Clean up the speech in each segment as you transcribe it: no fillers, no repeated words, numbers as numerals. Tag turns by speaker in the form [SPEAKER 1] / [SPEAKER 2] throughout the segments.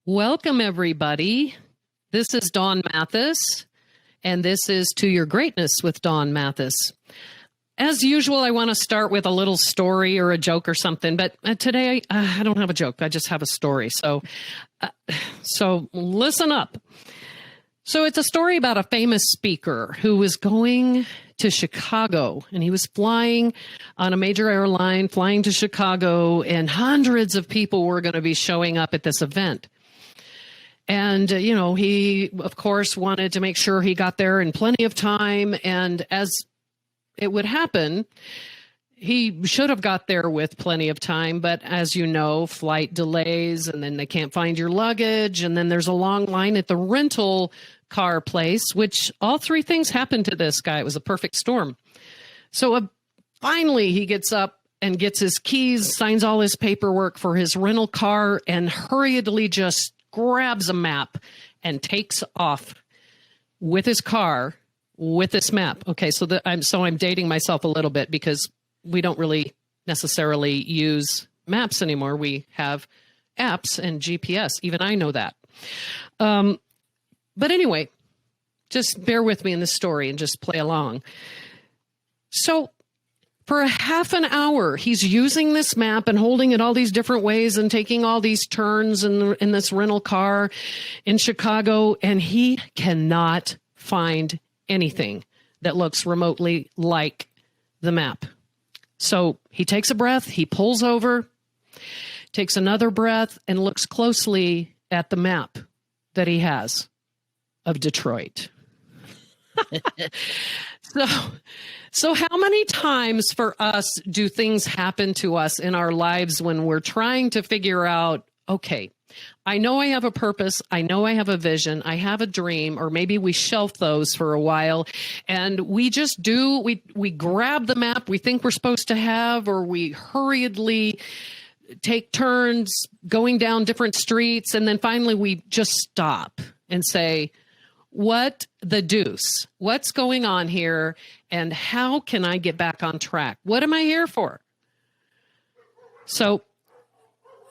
[SPEAKER 1] Welcome, everybody. This is Dawn Mathis, and this is To Your Greatness with Dawn Mathis. As usual, I want to start with a little story or a joke or something, but today I don't have a joke. I just have a story. So listen up. So it's a story about a famous speaker who was going to Chicago, and he was flying on a major airline, flying to Chicago, and hundreds of people were going to be showing up at this event. And, he, of course, wanted to make sure he got there in plenty of time. And as it would happen, he should have got there with plenty of time. But as you know, flight delays, and then they can't find your luggage. And then there's a long line at the rental car place, which all three things happened to this guy. It was a perfect storm. So finally, he gets up and gets his keys, signs all his paperwork for his rental car, and hurriedly just grabs a map and takes off with his car with this map. Okay, so I'm dating myself a little bit because we don't really necessarily use maps anymore. We have apps and GPS. Even I know that. But anyway, just bear with me in this story and just play along. So for a half an hour, he's using this map and holding it all these different ways and taking all these turns in this rental car in Chicago, and he cannot find anything that looks remotely like the map. So he takes a breath, he pulls over, takes another breath, and looks closely at the map that he has of Detroit. So how many times for us do things happen to us in our lives when we're trying to figure out, okay, I know I have a purpose, I know I have a vision, I have a dream, or maybe we shelf those for a while, and we just we grab the map we think we're supposed to have, or we hurriedly take turns going down different streets, and then finally we just stop and say, what the deuce? What's going on here? And how can I get back on track? What am I here for? So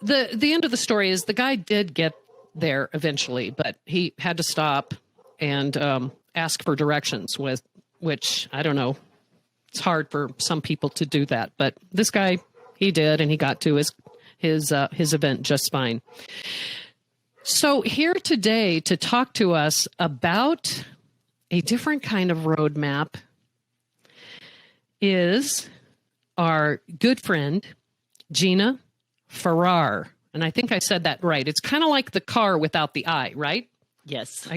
[SPEAKER 1] the end of the story is the guy did get there eventually, but he had to stop and ask for directions, which I don't know. It's hard for some people to do that, but this guy, he did, and he got to his event just fine. So here today to talk to us about a different kind of roadmap is our good friend, Gina Farrar. And I think I said that right. It's kind of like the car without the I, right?
[SPEAKER 2] Yes.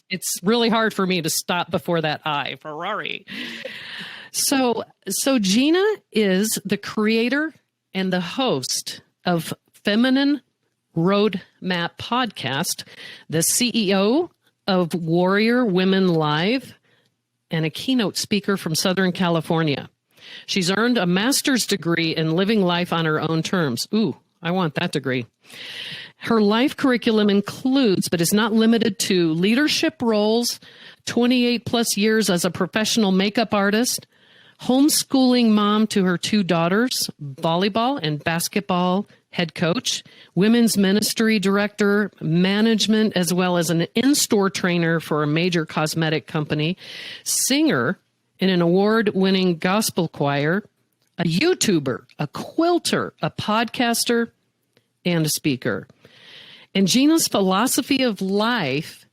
[SPEAKER 1] It's really hard for me to stop before that I, Ferrari. So Gina is the creator and the host of Feminine Roadmap Podcast, the CEO of Warrior Women Live, and a keynote speaker from Southern California. She's earned a master's degree in living life on her own terms. Ooh, I want that degree. Her life curriculum includes, but is not limited to, leadership roles, 28 plus years as a professional makeup artist, homeschooling mom to her two daughters, volleyball and basketball head coach, women's ministry director, management, as well as an in-store trainer for a major cosmetic company, singer in an award-winning gospel choir, a YouTuber, a quilter, a podcaster, and a speaker. And Gina's philosophy of life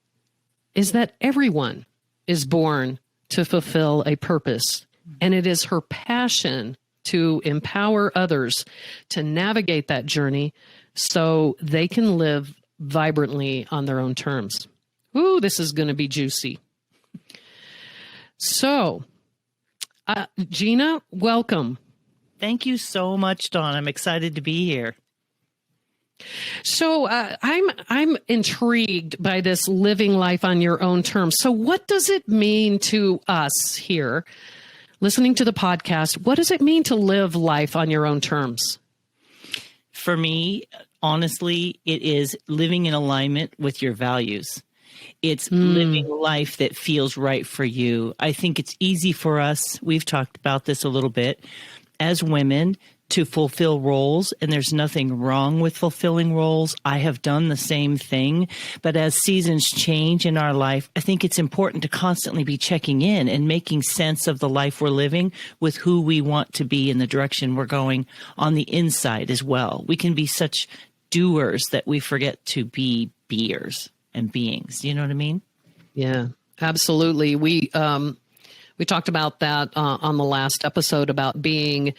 [SPEAKER 1] is that everyone is born to fulfill a purpose, and it is her passion to empower others to navigate that journey so they can live vibrantly on their own terms. Ooh, this is going to be juicy. So, Gina, welcome.
[SPEAKER 2] Thank you so much, Dawn. I'm excited to be here.
[SPEAKER 1] So I'm intrigued by this living life on your own terms. So what does it mean to us here, listening to the podcast? What does it mean to live life on your own terms?
[SPEAKER 2] For me, honestly, it is living in alignment with your values. It's living life that feels right for you. I think it's easy for us, we've talked about this a little bit, as women, to fulfill roles, and there's nothing wrong with fulfilling roles. I have done the same thing. But as seasons change in our life, I think it's important to constantly be checking in and making sense of the life we're living with who we want to be in the direction we're going on the inside as well. We can be such doers that we forget to be beers and beings. You know what I mean?
[SPEAKER 1] Yeah, absolutely. We talked about that on the last episode about being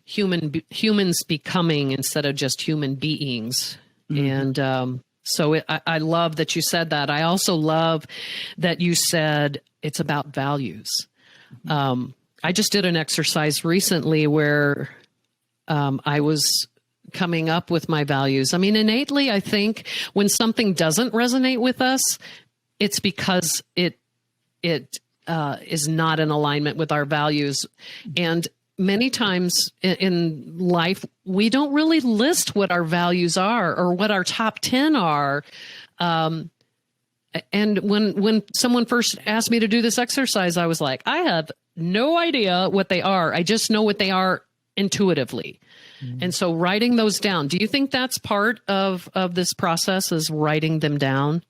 [SPEAKER 1] humans becoming instead of just human beings. Mm-hmm. And so I love that you said that. I also love that you said it's about values. I just did an exercise recently where I was coming up with my values. I mean, innately, I think when something doesn't resonate with us, it's because it is not in alignment with our values. And many times in life, we don't really list what our values are or what our top 10 are. And when someone first asked me to do this exercise, I was like, I have no idea what they are. I just know what they are intuitively. Mm-hmm. And so writing those down, do you think that's part of this process, is writing them down?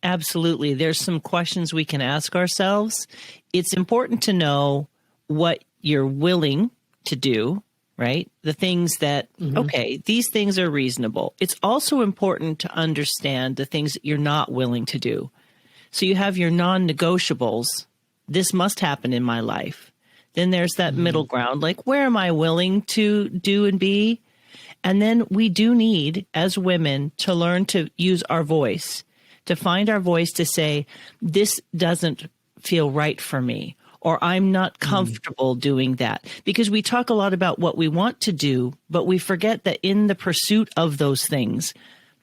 [SPEAKER 2] Absolutely. There's some questions we can ask ourselves. It's important to know what you're willing to do, right? The things that, okay, these things are reasonable. It's also important to understand the things that you're not willing to do. So you have your non-negotiables. This must happen in my life. Then there's that middle ground, like, where am I willing to do and be? And then we do need, as women, to learn to use our voice, to find our voice to say, this doesn't feel right for me, or I'm not comfortable doing that. Because we talk a lot about what we want to do, but we forget that in the pursuit of those things,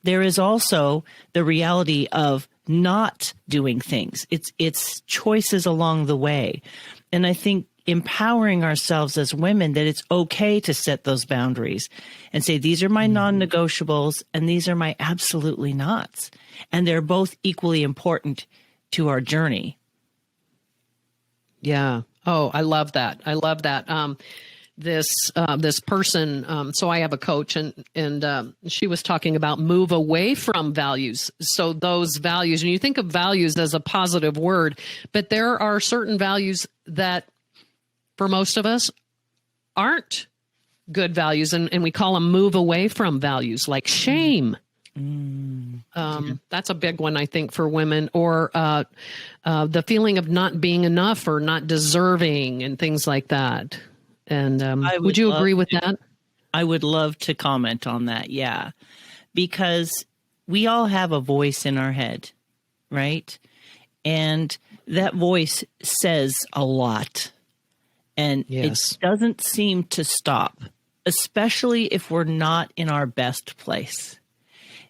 [SPEAKER 2] there is also the reality of not doing things. It's choices along the way. And I think empowering ourselves as women, that it's okay to set those boundaries and say, these are my non-negotiables and these are my absolutely nots. And they're both equally important to our journey.
[SPEAKER 1] Yeah. Oh, I love that. I love that. This person, so I have a coach, and she was talking about move away from values. So those values, and you think of values as a positive word, but there are certain values that for most of us aren't good values. And we call them move away from values, like shame. That's a big one, I think, for women, or the feeling of not being enough or not deserving and things like that. And would you agree with that?
[SPEAKER 2] I would love to comment on that. Yeah, because we all have a voice in our head, right? And that voice says a lot. And it doesn't seem to stop, especially if we're not in our best place.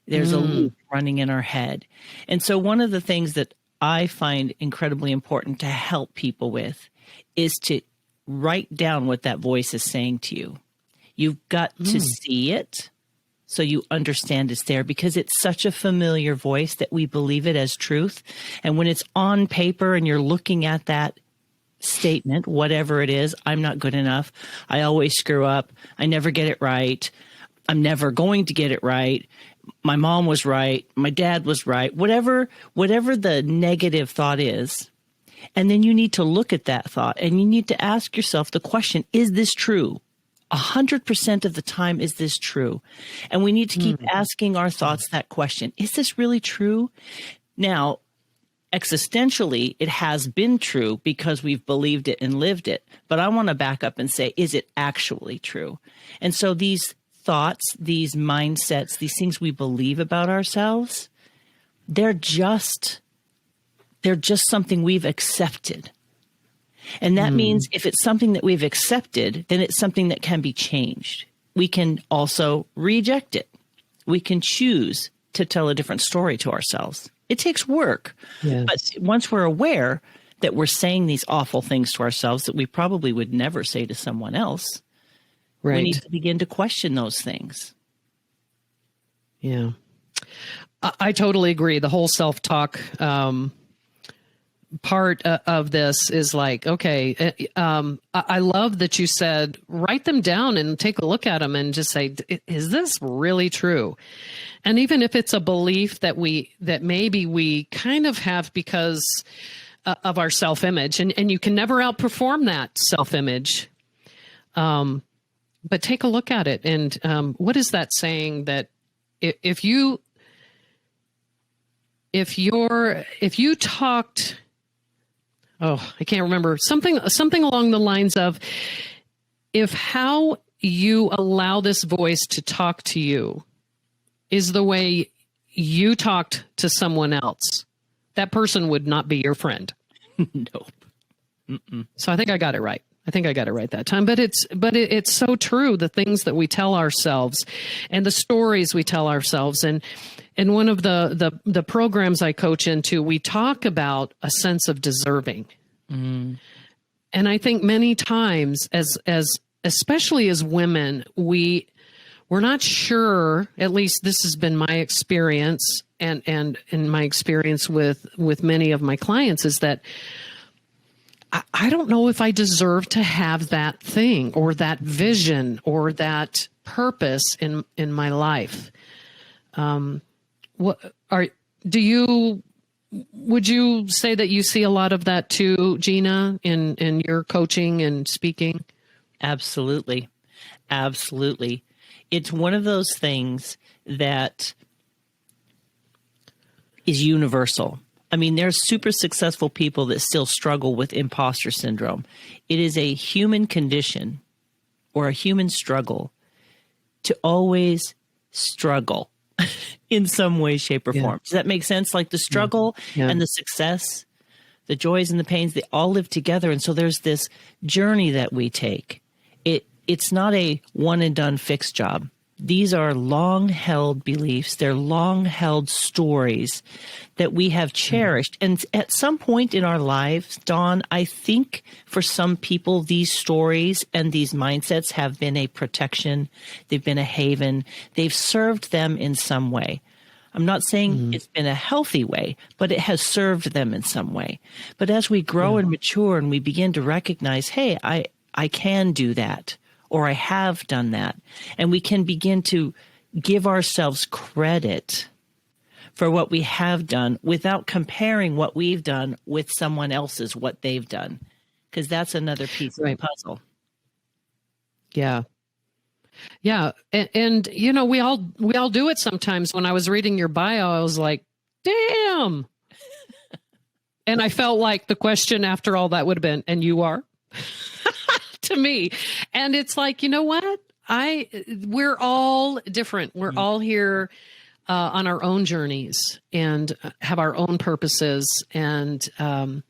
[SPEAKER 2] There's a loop running in our head. And so one of the things that I find incredibly important to help people with is to write down what that voice is saying to you. You've got to see it so you understand it's there, because it's such a familiar voice that we believe it as truth. And when it's on paper and you're looking at that statement, whatever it is, I'm not good enough, I always screw up, I never get it right, I'm never going to get it right, my mom was right, my dad was right, whatever the negative thought is. And then you need to look at that thought and you need to ask yourself the question, is this true? 100% of the time, is this true? And we need to keep asking our thoughts that question. Is this really true? Now, existentially, it has been true because we've believed it and lived it. But I want to back up and say, is it actually true? And so these thoughts, these mindsets, these things we believe about ourselves, they're just something we've accepted. And that means if it's something that we've accepted, then it's something that can be changed. We can also reject it. We can choose to tell a different story to ourselves. It takes work. Yes. But once we're aware that we're saying these awful things to ourselves that we probably would never say to someone else, we need to begin to question those things.
[SPEAKER 1] Yeah. I totally agree. The whole self-talk part of this is like, okay, I love that you said, write them down and take a look at them and just say, is this really true? And even if it's a belief that maybe we kind of have because of our self-image, and you can never outperform that self-image. But take a look at it. And what is that saying that if you talked, I can't remember, something along the lines of, if how you allow this voice to talk to you is the way you talked to someone else, that person would not be your friend.
[SPEAKER 2] Nope. Mm-mm.
[SPEAKER 1] So I think I got it right. That time, but it's so true. The things that we tell ourselves and the stories we tell ourselves. And in one of the programs I coach into, we talk about a sense of deserving. Mm. And I think many times as especially as women, we're not sure, at least this has been my experience and in my experience with many of my clients, is that I don't know if I deserve to have that thing or that vision or that purpose in my life. Would you say that you see a lot of that too, Gina, in your coaching and speaking?
[SPEAKER 2] Absolutely. Absolutely. It's one of those things that is universal. I mean, there's super successful people that still struggle with imposter syndrome. It is a human condition or a human struggle to always struggle in some way, shape, or form. Does that make sense? Like the struggle and the success, the joys and the pains, they all live together. And so there's this journey that we take. It's not a one and done fixed job. These are long-held beliefs. They're long-held stories that we have cherished. And at some point in our lives, Dawn, I think for some people, these stories and these mindsets have been a protection. They've been a haven. They've served them in some way. I'm not saying it's been a healthy way, but it has served them in some way. But as we grow and mature and we begin to recognize, hey, I can do that, or I have done that. And we can begin to give ourselves credit for what we have done without comparing what we've done with someone else's, what they've done. Because that's another piece of the puzzle.
[SPEAKER 1] Yeah. Yeah. And, you know, we all do it sometimes. When I was reading your bio, I was like, damn. And I felt like the question after all that would have been, and you are? To me. And it's like, you know what? We're all different. We're all here on our own journeys and have our own purposes. And I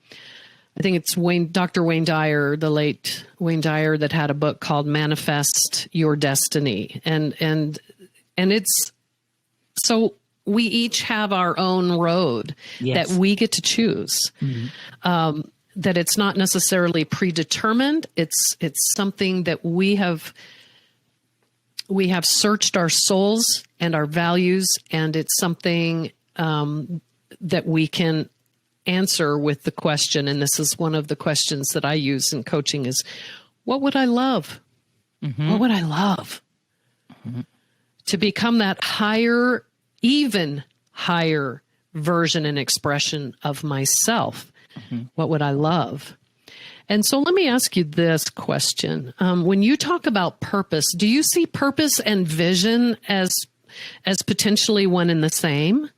[SPEAKER 1] think it's Dr. Wayne Dyer, the late Wayne Dyer, that had a book called Manifest Your Destiny. And it's so we each have our own road that we get to choose. That it's not necessarily predetermined. It's something that we have searched our souls and our values, and it's something that we can answer with the question. And this is one of the questions that I use in coaching: is what would I love? What would I love to become that higher, even higher version and expression of myself? What would I love? And so let me ask you this question. When you talk about purpose, do you see purpose and vision as potentially one and the same?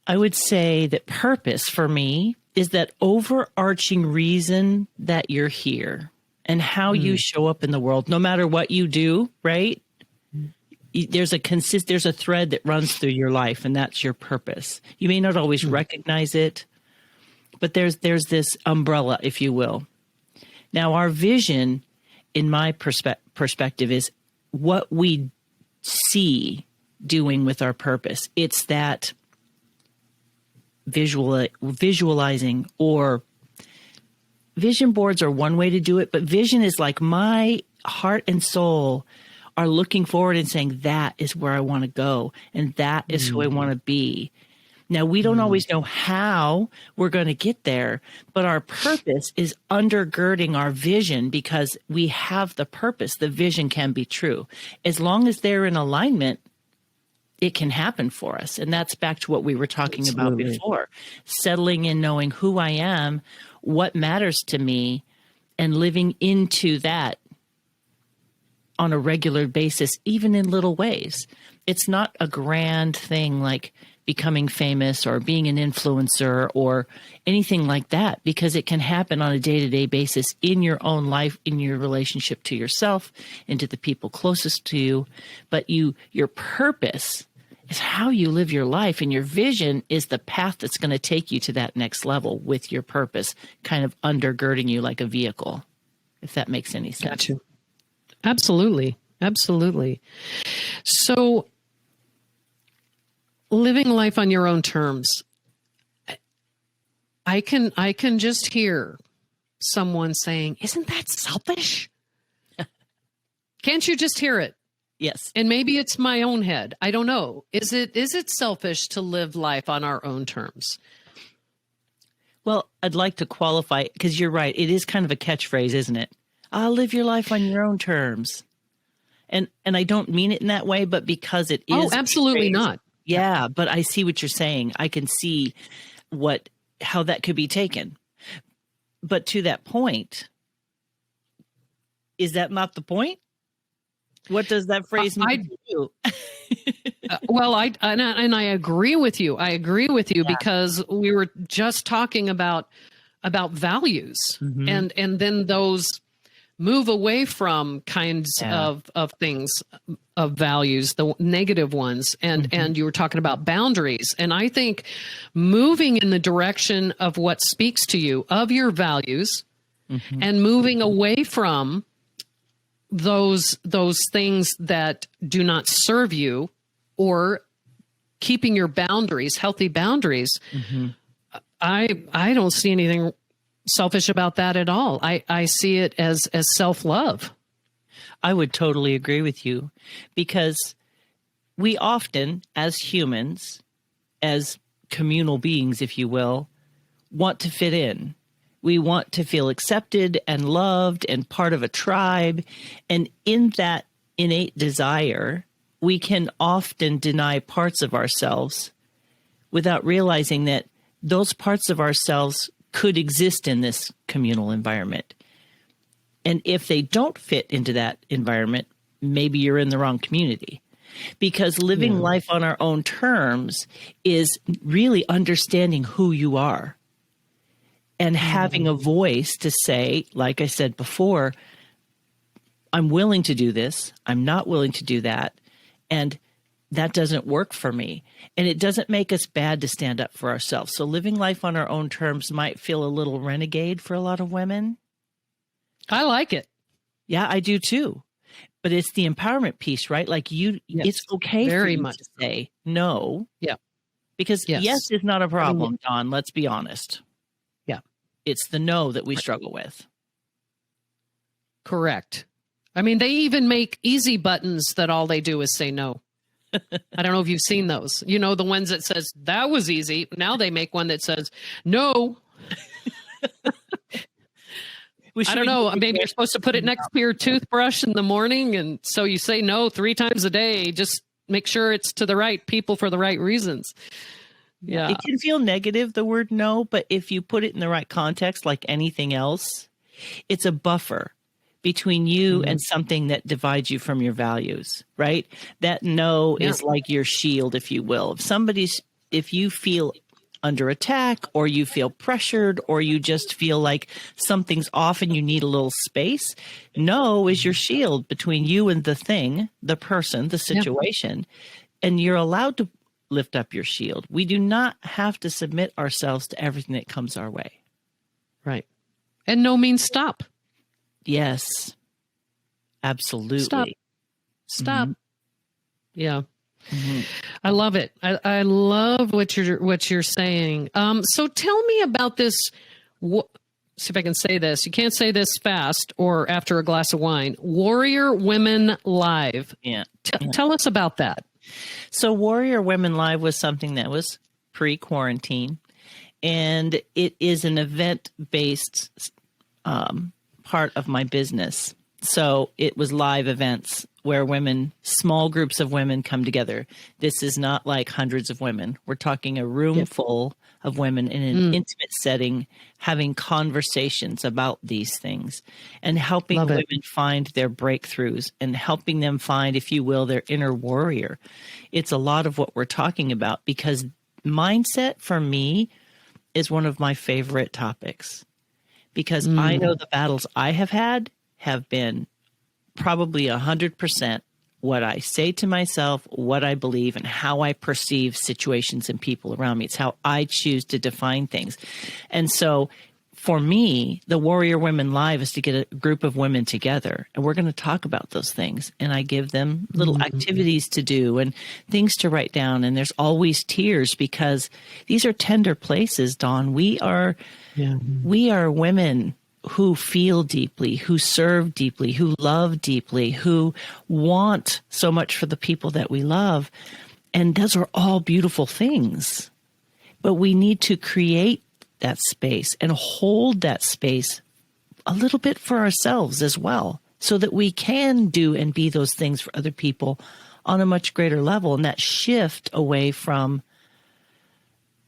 [SPEAKER 2] I would say that purpose for me is that overarching reason that you're here and how you show up in the world, no matter what you do, right? There's a thread that runs through your life, and that's your purpose. You may not always recognize it, but there's this umbrella, if you will. Now, our vision, in my perspective, is what we see doing with our purpose. It's that visualizing, or vision boards are one way to do it, but vision is like my heart and soul are looking forward and saying, that is where I want to go, and that is who I want to be. Now, we don't always know how we're going to get there, but our purpose is undergirding our vision because we have the purpose. The vision can be true. As long as they're in alignment, it can happen for us. And that's back to what we were talking about before. Settling in, knowing who I am, what matters to me, and living into that on a regular basis, even in little ways. It's not a grand thing like becoming famous or being an influencer or anything like that, because it can happen on a day-to-day basis in your own life, in your relationship to yourself and to the people closest to you. But your purpose is how you live your life, and your vision is the path that's going to take you to that next level with your purpose kind of undergirding you like a vehicle, if that makes any sense.
[SPEAKER 1] Gotcha. Absolutely. Absolutely. So living life on your own terms, I can just hear someone saying, "Isn't that selfish?" Can't you just hear it?
[SPEAKER 2] Yes.
[SPEAKER 1] And maybe it's my own head. I don't know. Is it selfish to live life on our own terms?
[SPEAKER 2] Well, I'd like to qualify, because you're right. It is kind of a catchphrase, isn't it? I'll live your life on your own terms. And I don't mean it in that way, but because it is.
[SPEAKER 1] Oh, absolutely not.
[SPEAKER 2] Yeah, but I see what you're saying. I can see how that could be taken. But to that point, is that not the point? What does that phrase mean to you?
[SPEAKER 1] Well, I agree with you. I agree with you because we were just talking about values, and then those move away from kinds of things, of values, the negative ones, and you were talking about boundaries, and I think moving in the direction of what speaks to you, of your values, and moving away from those things that do not serve you, or keeping your boundaries, healthy boundaries. I don't see anything selfish about that at all. I see it as self-love.
[SPEAKER 2] I would totally agree with you, because we often, as humans, as communal beings, if you will, want to fit in. We want to feel accepted and loved and part of a tribe. And in that innate desire, we can often deny parts of ourselves without realizing that those parts of ourselves could exist in this communal environment. And if they don't fit into that environment, maybe you're in the wrong community. Because living life on our own terms is really understanding who you are. And having a voice to say, like I said before, I'm willing to do this. I'm not willing to do that. And that doesn't work for me. And it doesn't make us bad to stand up for ourselves. So living life on our own terms might feel a little renegade for a lot of women.
[SPEAKER 1] I like it.
[SPEAKER 2] Yeah, I do too. But it's the empowerment piece, right? Like it's okay
[SPEAKER 1] very
[SPEAKER 2] for you
[SPEAKER 1] much
[SPEAKER 2] to say no.
[SPEAKER 1] Yeah.
[SPEAKER 2] Because yes is not a problem, Dawn. Let's be honest.
[SPEAKER 1] Yeah.
[SPEAKER 2] It's the no that we struggle with.
[SPEAKER 1] Correct. I mean, they even make easy buttons that all they do is say no. I don't know if you've seen those. You know, the ones that says, that was easy. Now they make one that says, no. I don't know. Maybe you're supposed to put it next to your toothbrush in the morning. And so you say no 3 times a day. Just make sure it's to the right people for the right reasons. Yeah.
[SPEAKER 2] It can feel negative, the word no, but if you put it in the right context, like anything else, it's a buffer between you and something that divides you from your values, right? That no is like your shield, if you will. If you feel under attack, or you feel pressured, or you just feel like something's off and you need a little space, no is your shield between you and the thing, the person, the situation. And you're allowed to lift up your shield. We do not have to submit ourselves to everything that comes our way.
[SPEAKER 1] Right. And no means stop.
[SPEAKER 2] Yes, absolutely.
[SPEAKER 1] Stop. Yeah. I love it. I love what you're saying. So tell me about this. See if I can say this. You can't say this fast or after a glass of wine. Warrior Women Live.
[SPEAKER 2] Yeah.
[SPEAKER 1] Tell us about that.
[SPEAKER 2] So Warrior Women Live was something that was pre-quarantine, and it is an event-based part of my business. So it was live events where small groups of women come together. This is not like hundreds of women. We're talking a room full of women in an intimate setting, having conversations about these things and helping women find their breakthroughs and helping them find, if you will, their inner warrior. It's a lot of what we're talking about, because mindset for me is one of my favorite topics, because I know the battles I have had have been probably 100% what I say to myself, what I believe, and how I perceive situations and people around me. It's how I choose to define things. And so for me, the Warrior Women Live is to get a group of women together, and we're going to talk about those things. And I give them little activities to do and things to write down. And there's always tears, because these are tender places, Dawn. We are women who feel deeply, who serve deeply, who love deeply, who want so much for the people that we love. And those are all beautiful things. But we need to create that space and hold that space a little bit for ourselves as well, so that we can do and be those things for other people on a much greater level. And that shift away from,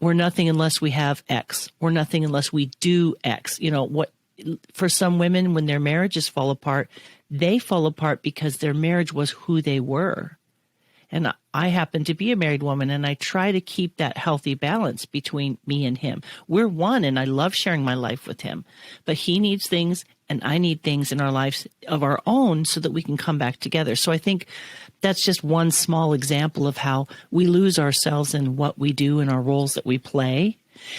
[SPEAKER 2] we're nothing unless we have X, we're nothing unless we do X. For some women, when their marriages fall apart, they fall apart because their marriage was who they were. And I happen to be a married woman, and I try to keep that healthy balance between me and him. We're one, and I love sharing my life with him. But he needs things, and I need things in our lives of our own, so that we can come back together. So I think that's just one small example of how we lose ourselves in what we do and our roles that we play.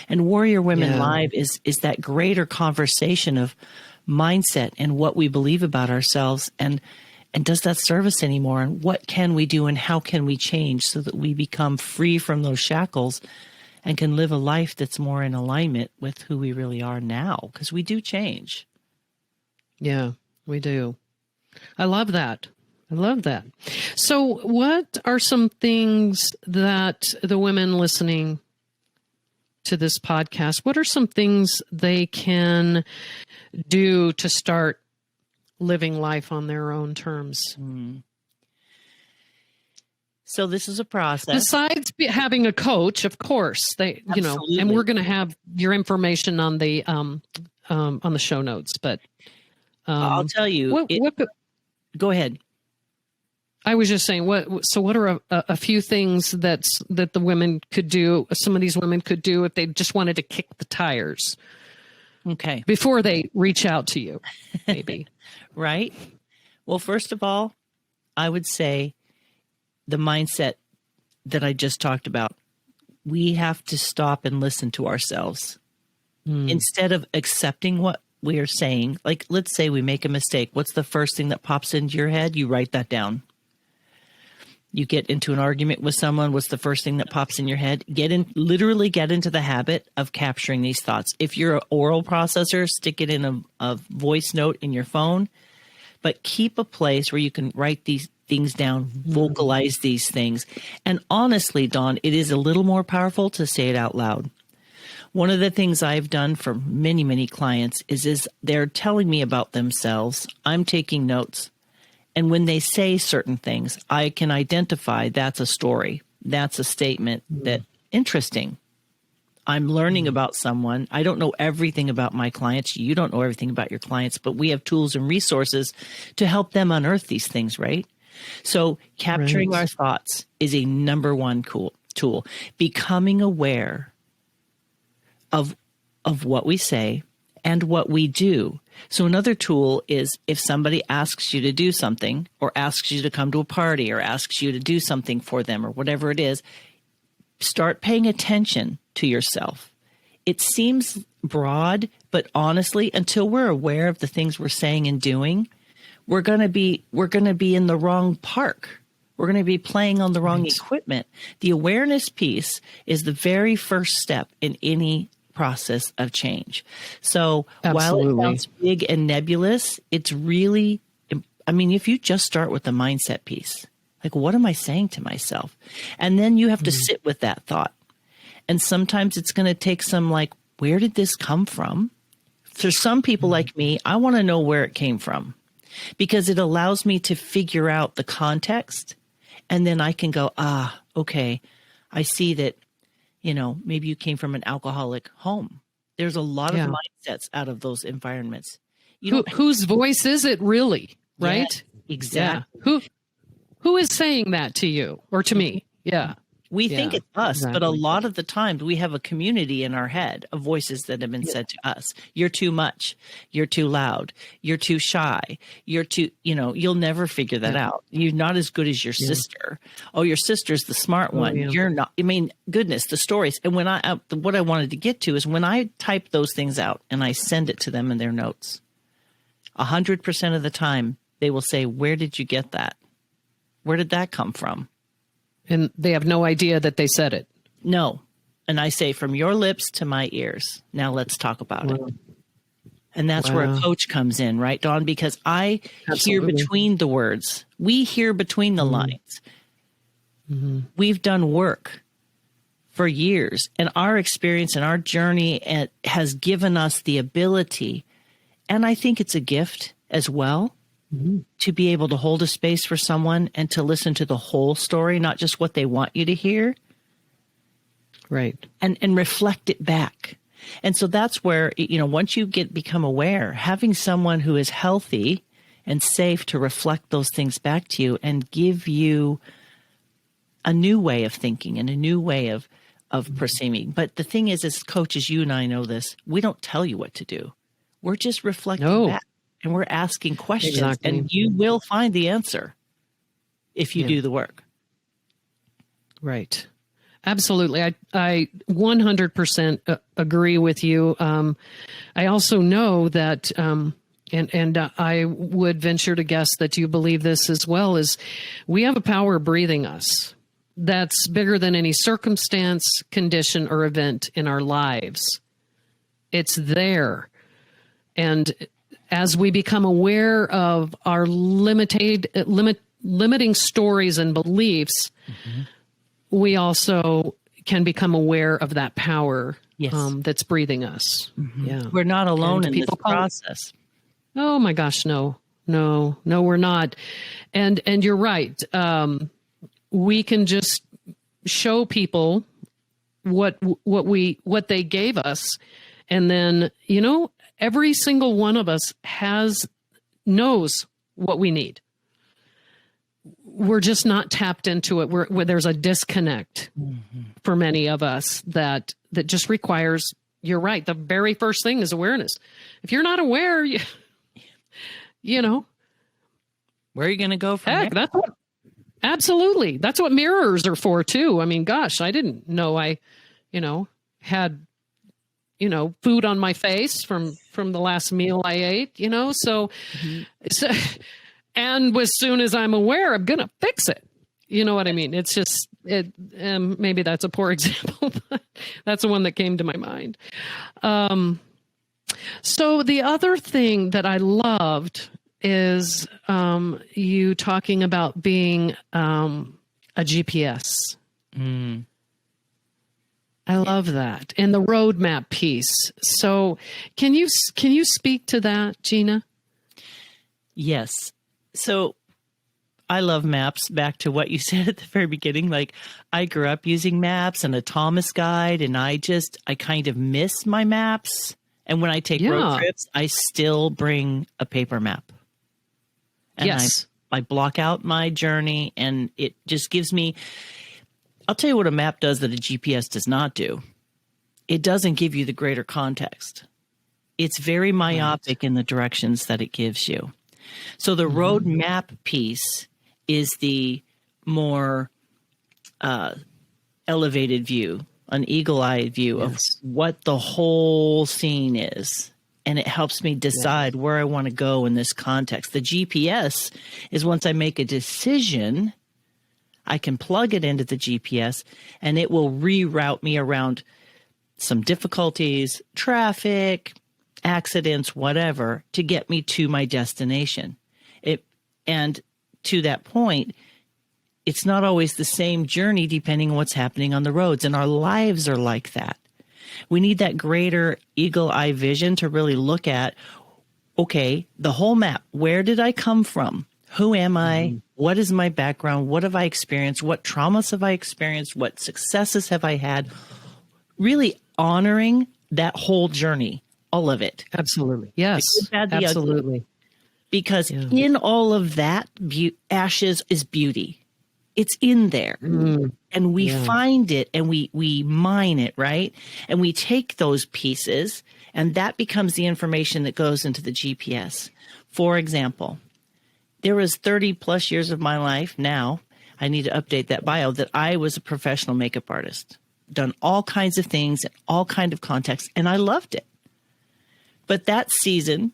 [SPEAKER 2] And Warrior Women Live is that greater conversation of mindset and what we believe about ourselves, and does that serve us anymore? And what can we do, and how can we change so that we become free from those shackles and can live a life that's more in alignment with who we really are now? Because we do change.
[SPEAKER 1] Yeah, we do. I love that. I love that. So what are some things that the women listening to this podcast, what are some things they can do to start living life on their own terms?
[SPEAKER 2] So this is a process.
[SPEAKER 1] Besides having a coach, of course,
[SPEAKER 2] Absolutely.
[SPEAKER 1] and we're going to have your information on the show notes. But
[SPEAKER 2] I'll tell you. Go ahead.
[SPEAKER 1] I was just saying, what are a few things that the women could do, some of these women could do if they just wanted to kick the tires?
[SPEAKER 2] Okay.
[SPEAKER 1] Before they reach out to you, maybe.
[SPEAKER 2] Right. Well, first of all, I would say the mindset that I just talked about, we have to stop and listen to ourselves. Instead of accepting what we are saying. Like, let's say we make a mistake. What's the first thing that pops into your head? You write that down. You get into an argument with someone. What's the first thing that pops in your head? Literally get into the habit of capturing these thoughts. If you're an oral processor, stick it in a voice note in your phone, but keep a place where you can write these things down, vocalize these things. And honestly, Dawn, it is a little more powerful to say it out loud. One of the things I've done for many, many clients is they're telling me about themselves. I'm taking notes. And when they say certain things, I can identify that's a story. That's a statement that interesting. I'm learning about someone. I don't know everything about my clients. You don't know everything about your clients, but we have tools and resources to help them unearth these things, right? So capturing our thoughts is a number one tool. Becoming aware of what we say and what we do. So another tool is if somebody asks you to do something, or asks you to come to a party, or asks you to do something for them, or whatever it is, start paying attention to yourself. It seems broad, but honestly, until we're aware of the things we're saying and doing, we're going to be in the wrong park. We're going to be playing on the wrong equipment. The awareness piece is the very first step in any process of change. So while it sounds big and nebulous, it's really, if you just start with the mindset piece, like, what am I saying to myself? And then you have to sit with that thought. And sometimes it's going to take some like, where did this come from? For some people like me, I want to know where it came from because it allows me to figure out the context. And then I can go, okay, I see that, maybe you came from an alcoholic home. There's a lot of mindsets out of those environments.
[SPEAKER 1] Whose voice is it really? Right?
[SPEAKER 2] Yeah, exactly.
[SPEAKER 1] Yeah. Who is saying that to you or to me? Yeah.
[SPEAKER 2] We think it's us,
[SPEAKER 1] exactly.
[SPEAKER 2] but a lot of the times we have a community in our head of voices that have been said to us. You're too much. You're too loud. You're too shy. You're too, you'll never figure that out. You're not as good as your sister. Oh, your sister's the smart one. You're not. I mean, goodness, the stories. And when what I wanted to get to is when I type those things out and I send it to them in their notes, 100% of the time they will say, where did you get that? Where did that come from?
[SPEAKER 1] And they have no idea that they said it.
[SPEAKER 2] No. And I say, from your lips to my ears. Now let's talk about it. And that's where a coach comes in, right, Dawn? Because I hear between the words. We hear between the lines. Mm-hmm. We've done work for years. And our experience and our journey has given us the ability, and I think it's a gift as well, to be able to hold a space for someone and to listen to the whole story, not just what they want you to hear.
[SPEAKER 1] Right.
[SPEAKER 2] And reflect it back. And so that's where, once you become aware, having someone who is healthy and safe to reflect those things back to you and give you a new way of thinking and a new way of perceiving. But the thing is, as coaches, you and I know this, we don't tell you what to do. We're just reflecting back. And we're asking questions, and you will find the answer if you do the work.
[SPEAKER 1] Right. Absolutely. I 100% agree with you. I also know that, and I would venture to guess that you believe this as well, is we have a power breathing us that's bigger than any circumstance, condition, or event in our lives. It's there. And as we become aware of our limiting stories and beliefs, we also can become aware of that power that's breathing us. Mm-hmm. Yeah,
[SPEAKER 2] we're not alone in this process.
[SPEAKER 1] Oh my gosh, no, we're not. And you're right. We can just show people what they gave us, and then every single one of us knows what we need. We're just not tapped into it. Where there's a disconnect for many of us that just requires, you're right. The very first thing is awareness. If you're not aware, where
[SPEAKER 2] are you going to go from there?
[SPEAKER 1] Absolutely. That's what mirrors are for too. I mean, gosh, I didn't know I, had food on my face from the last meal I ate, so, and as soon as I'm aware, I'm going to fix it. You know what I mean? It's just, maybe that's a poor example, but that's the one that came to my mind. So the other thing that I loved is, you talking about being, a GPS. I love that. And the roadmap piece. So can you speak to that, Gina?
[SPEAKER 2] Yes. So I love maps. Back to what you said at the very beginning. Like, I grew up using maps and a Thomas guide, and I kind of miss my maps. And when I take road trips, I still bring a paper map. And I block out my journey, and it just gives me, I'll tell you what a map does that a GPS does not do. It doesn't give you the greater context. It's very myopic in the directions that it gives you. So the road map piece is the more elevated view, an eagle-eyed view of what the whole scene is. And it helps me decide where I want to go in this context. The GPS is once I make a decision, I can plug it into the GPS and it will reroute me around some difficulties, traffic, accidents, whatever, to get me to my destination. And to that point, it's not always the same journey depending on what's happening on the roads. And our lives are like that. We need that greater eagle eye vision to really look at, okay, the whole map. Where did I come from? Who am I? What is my background? What have I experienced? What traumas have I experienced? What successes have I had? Really honoring that whole journey, all of it.
[SPEAKER 1] Absolutely. Yes. Absolutely.
[SPEAKER 2] Because in all of that, ashes is beauty. It's in there. And we find it and we mine it, right? And we take those pieces and that becomes the information that goes into the GPS. For example, there was 30 plus years of my life now, I need to update that bio, that I was a professional makeup artist, done all kinds of things in all kinds of contexts, and I loved it. But that season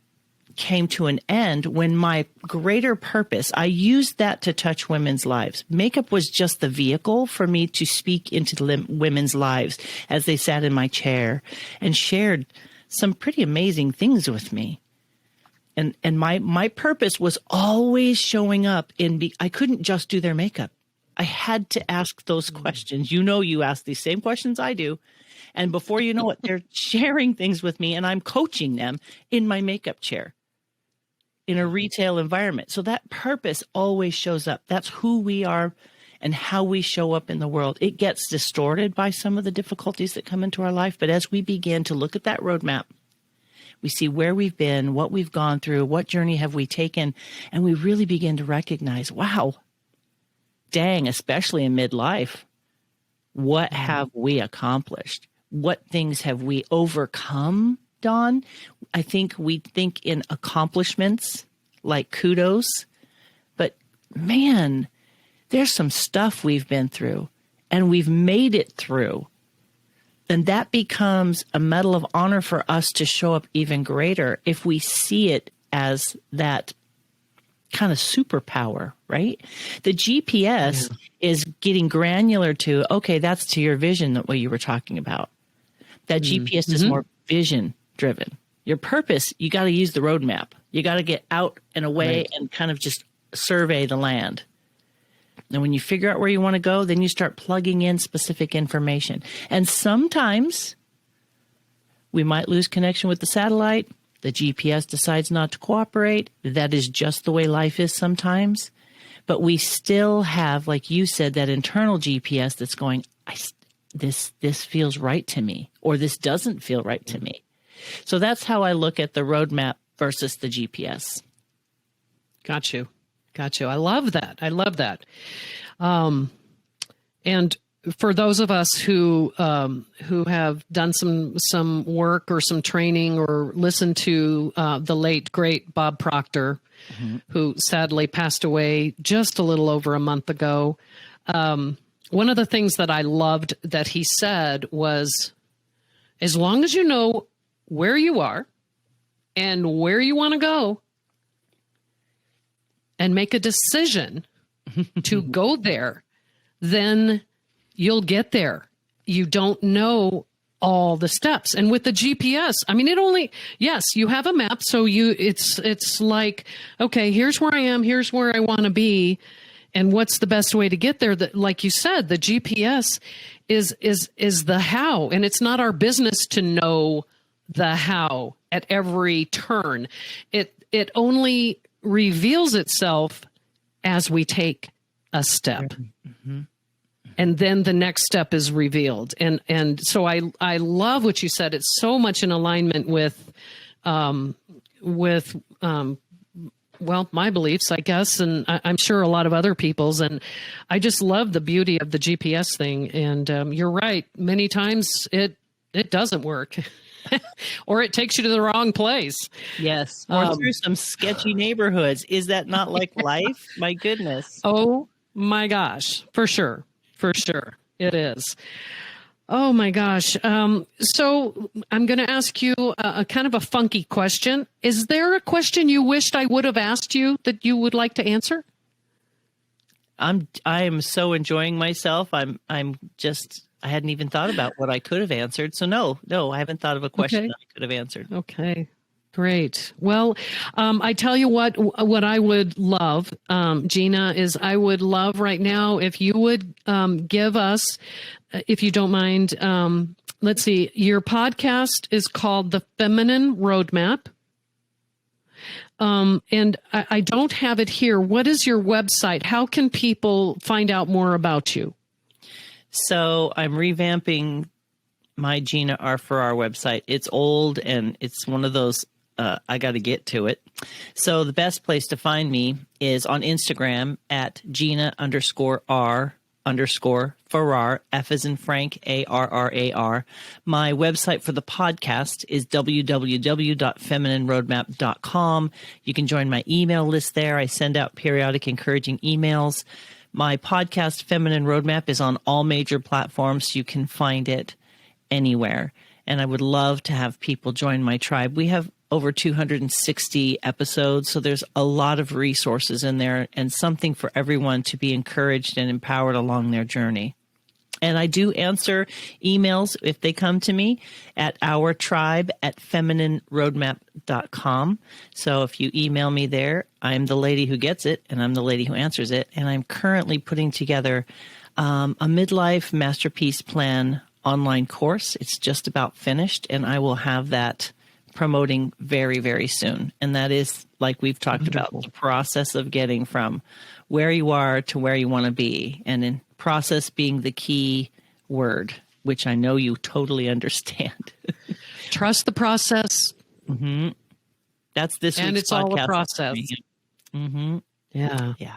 [SPEAKER 2] came to an end when my greater purpose, I used that to touch women's lives. Makeup was just the vehicle for me to speak into the women's lives as they sat in my chair and shared some pretty amazing things with me. And my purpose was always showing up I couldn't just do their makeup. I had to ask those questions. You ask these same questions I do. And before you know it, they're sharing things with me and I'm coaching them in my makeup chair in a retail environment. So that purpose always shows up. That's who we are and how we show up in the world. It gets distorted by some of the difficulties that come into our life. But as we begin to look at that roadmap, we see where we've been, what we've gone through, what journey have we taken, and we really begin to recognize, wow, dang, especially in midlife, what have we accomplished? What things have we overcome, Dawn? I think we think in accomplishments like kudos, but man, there's some stuff we've been through and we've made it through. And that becomes a medal of honor for us to show up even greater if we see it as that kind of superpower, right? The GPS is getting granular to, okay, that's to your vision, what you were talking about. That GPS is more vision driven. Your purpose, you got to use the roadmap. You got to get out and away and kind of just survey the land. And when you figure out where you want to go, then you start plugging in specific information. And sometimes we might lose connection with the satellite. The GPS decides not to cooperate. That is just the way life is sometimes. But we still have, like you said, that internal GPS that's going, this feels right to me, or this doesn't feel right to me. So that's how I look at the roadmap versus the GPS.
[SPEAKER 1] Got you. I love that. And for those of us who have done some work or some training or listened to the late great Bob Proctor, who sadly passed away just a little over a month ago, one of the things that I loved that he said was, as long as you know where you are and where you want to go, and make a decision to go there, then you'll get there. You don't know all the steps. And with the GPS, I mean, yes, you have a map. So it's like, okay, here's where I am. Here's where I want to be. And what's the best way to get there? That, like you said, the GPS is the how. And it's not our business to know the how at every turn. It only reveals itself as we take a step. And then the next step is revealed. And so I love what you said. It's so much in alignment with my beliefs, I guess, and I'm sure a lot of other people's. And I just love the beauty of the GPS thing. And you're right. Many times it doesn't work. Or it takes you to the wrong place.
[SPEAKER 2] Yes. Or through some sketchy neighborhoods. Is that not like life? My goodness.
[SPEAKER 1] Oh my gosh. For sure. It is. Oh my gosh. So I'm going to ask you a kind of a funky question. Is there a question you wished I would have asked you that you would like to answer?
[SPEAKER 2] I am so enjoying myself. I hadn't even thought about what I could have answered. So no, I haven't thought of a question that I could have answered.
[SPEAKER 1] Okay. Great. Well, I tell you what I would love, Gina, is I would love right now if you would give us, if you don't mind, let's see, your podcast is called The Feminine Roadmap. And I don't have it here. What is your website? How can people find out more about you?
[SPEAKER 2] So I'm revamping my Gina Farrar website. It's old and it's one of those, I got to get to it. So the best place to find me is on Instagram at Gina_R_Farrar, F as in Frank, ARRAR. My website for the podcast is www.feminineroadmap.com. You can join my email list there. I send out periodic encouraging emails. My podcast, Feminine Roadmap, is on all major platforms. You can find it anywhere. And I would love to have people join my tribe. We have over 260 episodes, so there's a lot of resources in there and something for everyone to be encouraged and empowered along their journey. And I do answer emails if they come to me at our tribe at feminineroadmap.com. So if you email me there, I'm the lady who gets it and I'm the lady who answers it. And I'm currently putting together a midlife masterpiece plan online course. It's just about finished, and I will have that promoting very, very soon. And that is, like we've talked about, the process of getting from where you are to where you want to be. And in process being the key word, which I know you totally understand.
[SPEAKER 1] Trust the process.
[SPEAKER 2] Mm-hmm. That's this week's
[SPEAKER 1] and it's
[SPEAKER 2] podcast.
[SPEAKER 1] all a process.
[SPEAKER 2] Mm-hmm.
[SPEAKER 1] Yeah.
[SPEAKER 2] Yeah.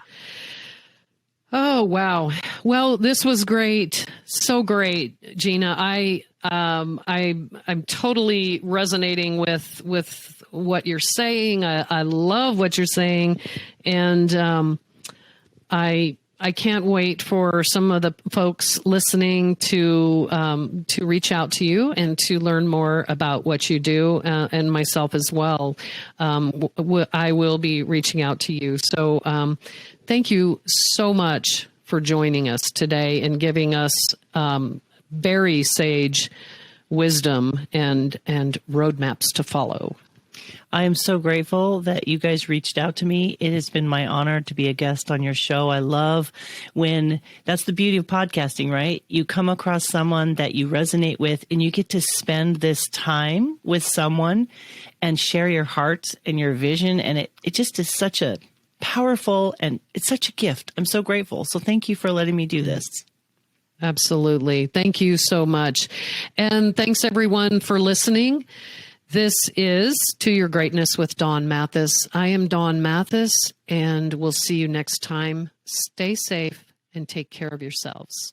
[SPEAKER 1] Oh, wow. Well, this was great. So great, Gina. I'm totally resonating with what you're saying. I love what you're saying. And, I can't wait for some of the folks listening to reach out to you and to learn more about what you do, and myself as well. I will be reaching out to you. So thank you so much for joining us today and giving us very sage wisdom and roadmaps to follow.
[SPEAKER 2] I am so grateful that you guys reached out to me. It has been my honor to be a guest on your show. I love when that's the beauty of podcasting, right? You come across someone that you resonate with and you get to spend this time with someone and share your heart and your vision. And it just is such a powerful, and it's such a gift. I'm so grateful. So thank you for letting me do this.
[SPEAKER 1] Absolutely. Thank you so much. And thanks everyone for listening. This is To Your Greatness with Dawn Mathis. I am Dawn Mathis, and we'll see you next time. Stay safe and take care of yourselves.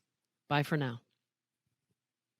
[SPEAKER 1] Bye for now.